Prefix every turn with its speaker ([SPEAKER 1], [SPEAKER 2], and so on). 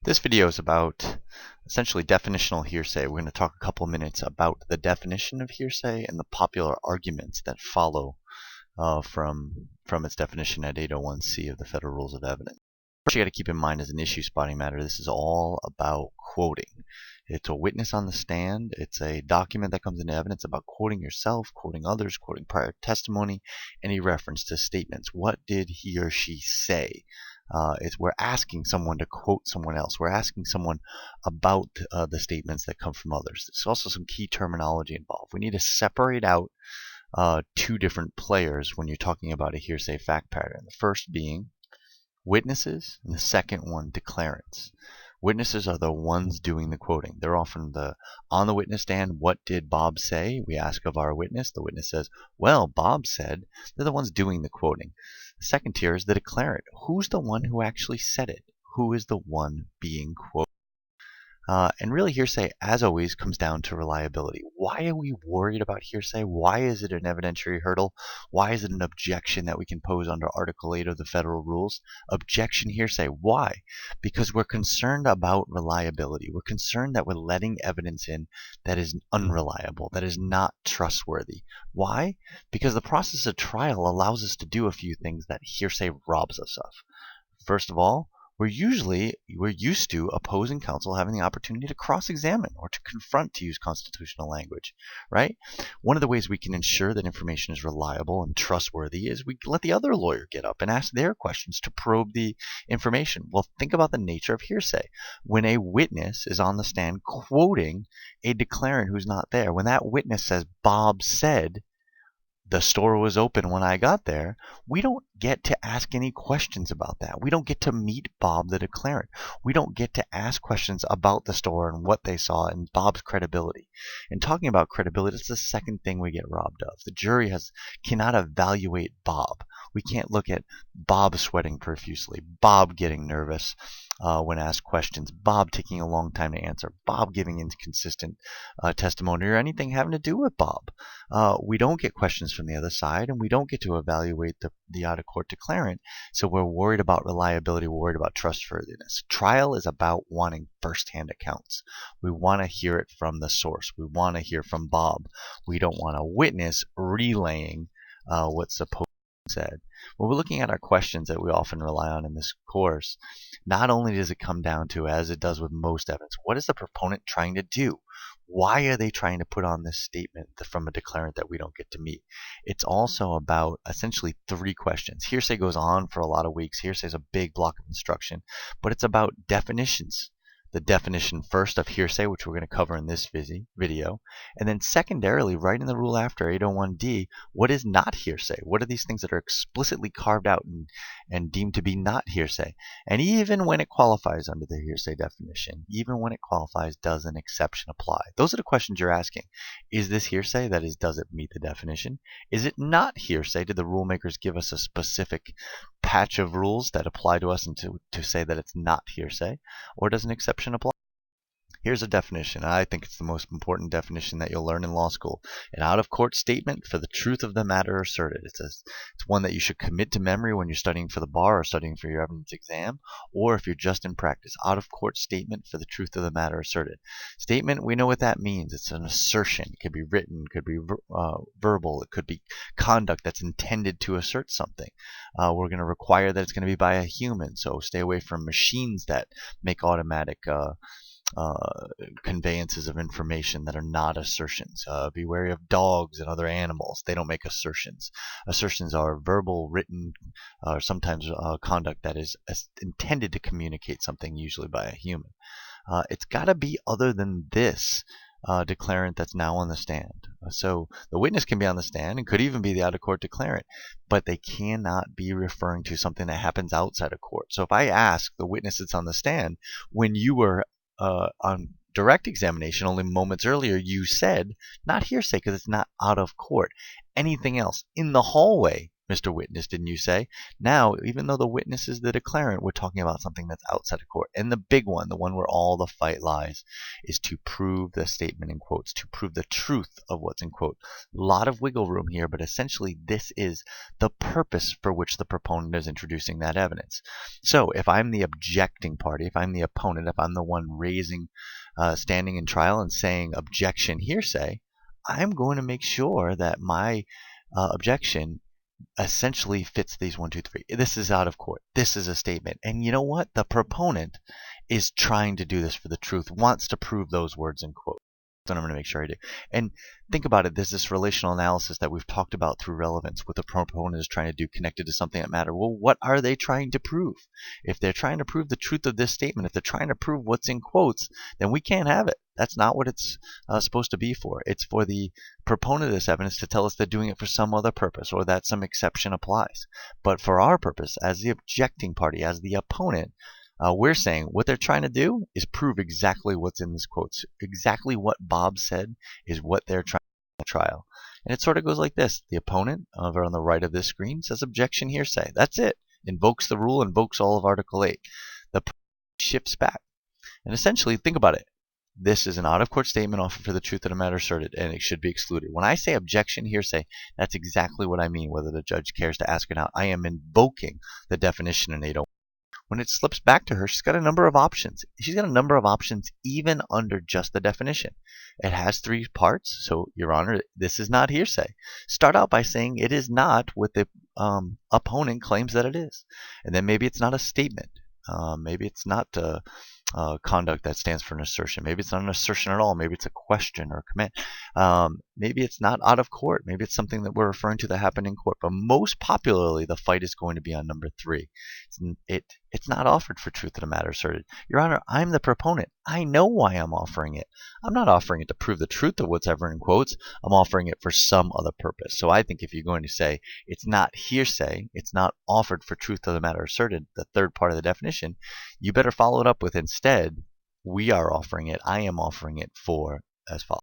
[SPEAKER 1] This video is about essentially definitional hearsay. We're going to talk a couple minutes about the definition of hearsay and the popular arguments that follow from its definition at 801C of the Federal Rules of Evidence. First, you got to keep in mind as an issue spotting matter, this is all about quoting. It's a witness on the stand. It's a document that comes into evidence about quoting yourself, quoting others, quoting prior testimony, any reference to statements. What did he or she say? We're asking someone to quote someone else. We're asking someone about the statements that come from others. There's also some key terminology involved. We need to separate out two different players when you're talking about a hearsay fact pattern. The first being witnesses, and the second one declarants. Witnesses are the ones doing the quoting. They're often on the witness stand. What did Bob say? We ask of our witness. The witness says, well, Bob said. They're the ones doing the quoting. The second tier is the declarant. Who's the one who actually said it? Who is the one being quoted? And really, hearsay, as always, comes down to reliability. Why are we worried about hearsay? Why is it an evidentiary hurdle? Why is it an objection that we can pose under Article 8 of the Federal Rules? Objection hearsay. Why? Because we're concerned about reliability. We're concerned that we're letting evidence in that is unreliable, that is not trustworthy. Why? Because the process of trial allows us to do a few things that hearsay robs us of. First of all, we're used to opposing counsel having the opportunity to cross-examine or to confront, to use constitutional language, right? One of the ways we can ensure that information is reliable and trustworthy is we let the other lawyer get up and ask their questions to probe the information. Well, think about the nature of hearsay. When a witness is on the stand quoting a declarant who's not there, when that witness says, Bob said, the store was open when I got there, we don't get to ask any questions about that. We don't get to meet Bob the declarant. We don't get to ask questions about the store and what they saw and Bob's credibility. And talking about credibility, it's the second thing we get robbed of. The jury cannot evaluate Bob. We can't look at Bob sweating profusely, Bob getting nervous when asked questions, Bob taking a long time to answer, Bob giving inconsistent testimony, or anything having to do with Bob. We don't get questions from the other side, and we don't get to evaluate the out-of-court declarant, so we're worried about reliability, we're worried about trustworthiness. Trial is about wanting first-hand accounts. We want to hear it from the source. We want to hear from Bob. We don't want a witness relaying what's supposed to be said. When we're looking at our questions that we often rely on in this course, not only does it come down to, as it does with most evidence, what is the proponent trying to do? Why are they trying to put on this statement from a declarant that we don't get to meet? It's also about essentially three questions. Hearsay goes on for a lot of weeks. Hearsay is a big block of instruction, but it's about definitions. The definition first of hearsay, which we're going to cover in this video, and then secondarily, right in the rule after 801D, what is not hearsay? What are these things that are explicitly carved out and deemed to be not hearsay? And even when it qualifies under the hearsay definition, even when it qualifies, does an exception apply? Those are the questions you're asking. Is this hearsay? That is, does it meet the definition? Is it not hearsay? Did the rule makers give us a specific patch of rules that apply to us and to say that it's not hearsay? Or does an exception apply? Here's a definition. I think it's the most important definition that you'll learn in law school. An out-of-court statement for the truth of the matter asserted. It's one that you should commit to memory when you're studying for the bar or studying for your evidence exam, or if you're just in practice. Out-of-court statement for the truth of the matter asserted. Statement, we know what that means. It's an assertion. It could be written, it could be verbal, it could be conduct that's intended to assert something. We're going to require that it's going to be by a human, so stay away from machines that make automatic conveyances of information that are not assertions. Be wary of dogs and other animals. They don't make assertions. Assertions are verbal, written, or sometimes conduct that is intended to communicate something, usually by a human. It's got to be other than this declarant that's now on the stand. So the witness can be on the stand and could even be the out-of-court declarant, but they cannot be referring to something that happens outside of court. So if I ask the witness that's on the stand, when you were on direct examination only moments earlier, you said not hearsay because it's not out of court. Anything else in the hallway Mr. Witness, didn't you say? Now, even though the witness is the declarant, we're talking about something that's outside of court. And the big one, the one where all the fight lies, is to prove the statement in quotes, to prove the truth of what's in quote. A lot of wiggle room here, but essentially this is the purpose for which the proponent is introducing that evidence. So if I'm the objecting party, if I'm the opponent, if I'm the one standing in trial and saying objection hearsay, I'm going to make sure that my objection essentially fits these 1, 2, 3. This is out of court. This is a statement. And you know what? The proponent is trying to do this for the truth, wants to prove those words in quote. So I'm going to make sure I do. And think about it. There's this relational analysis that we've talked about through relevance, what the proponent is trying to do connected to something that matters. Well, what are they trying to prove? If they're trying to prove the truth of this statement, if they're trying to prove what's in quotes, then we can't have it. That's not what it's supposed to be for. It's for the proponent of this evidence to tell us they're doing it for some other purpose or that some exception applies. But for our purpose, as the objecting party, as the opponent, we're saying what they're trying to do is prove exactly what's in this quote. Exactly what Bob said is what they're trying to trial. And it sort of goes like this. The opponent over on the right of this screen says objection hearsay. That's it. Invokes the rule, invokes all of Article 8. The shifts back. And essentially, think about it. This is an out-of-court statement offered for the truth of the matter asserted, and it should be excluded. When I say objection hearsay, that's exactly what I mean, whether the judge cares to ask it out. I am invoking the definition in 801. When it slips back to her, she's got a number of options. She's got a number of options even under just the definition. It has 3 parts, so, Your Honor, this is not hearsay. Start out by saying it is not what the opponent claims that it is. And then maybe it's not a statement. Maybe it's not conduct that stands for an assertion. Maybe it's not an assertion at all. Maybe it's a question or a command. Maybe it's not out of court. Maybe it's something that we're referring to that happened in court. But most popularly, the fight is going to be on number 3. It's not offered for truth of the matter asserted. Your Honor, I'm the proponent. I know why I'm offering it. I'm not offering it to prove the truth of what's ever in quotes. I'm offering it for some other purpose. So I think if you're going to say it's not hearsay, it's not offered for truth of the matter asserted, the third part of the definition, you better follow it up with instead, we are offering it, I am offering it for as follows.